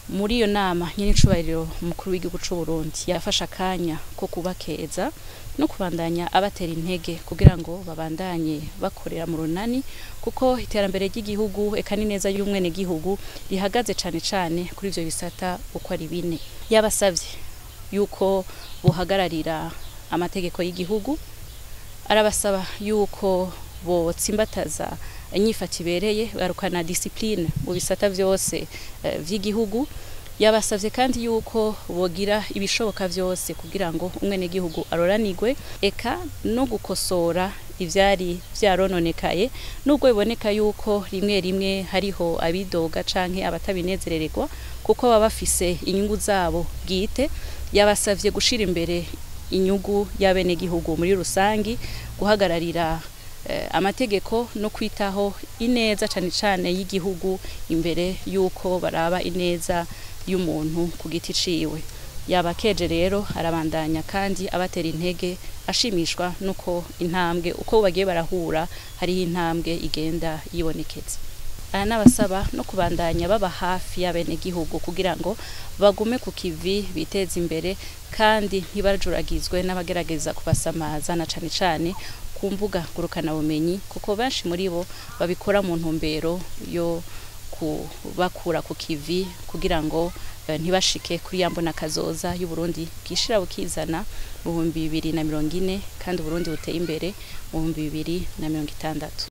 muri iyo nama nyenicubahiro umukuru w'igihugu c'u Burundi yafashe akanya ko kubakeza no kubandanya abatera intege kugira ngo babandanye bakorera mu runani kuko iterambere ry'igihugu eka n'ineza y'umwene gihugu rihagaze cane kuri ivyo bisata uko ari bine. Yabasavye yuko bohagararira amategeko y'igihugu, arabasaba yuko botsimbataza inyifato ibereye barukana discipline mu bisata vyose vy'igihugu. Yabasavye kandi yuko bogira ibishoboka vyose kugira ngo umwene gihugu aroranirwe eka no gukosora ivyari vyarononekaye nubwo biboneka yuko rimwe hariho abidoga canke abatabinezerererwa kuko baba bafise inyungu zabo bwite. Yabasavye gushira imbere inyungu y'abene gihugu muri rusangi, guhagararira amategeko no kwitaho ineza cane y'igihugu imbere yuko baraba ineza y'umuntu ku giti ciwe. Yabakeje rero arabandanya kandi abatera intege ashimishwa nuko intambwe uko bagiye barahura hari intambwe igenda yibonekeza. N'abasaba no kubandanya baba hafi y'abene gihugu kugira ngo bagume ku kivi biteza imbere kandi ntibarajuragizwe n'abagerageza kubasamaza na cane ku mbuga ngurukana bumenyi kuko benshi muri bo babikora mu ntumbero yo kubakura ku kivi kugira ngo ntibashike kuri yambona kazoza y'u Burundi bwishira bukizana mu 2040 kandi Burundi buteye imbere mu 2060.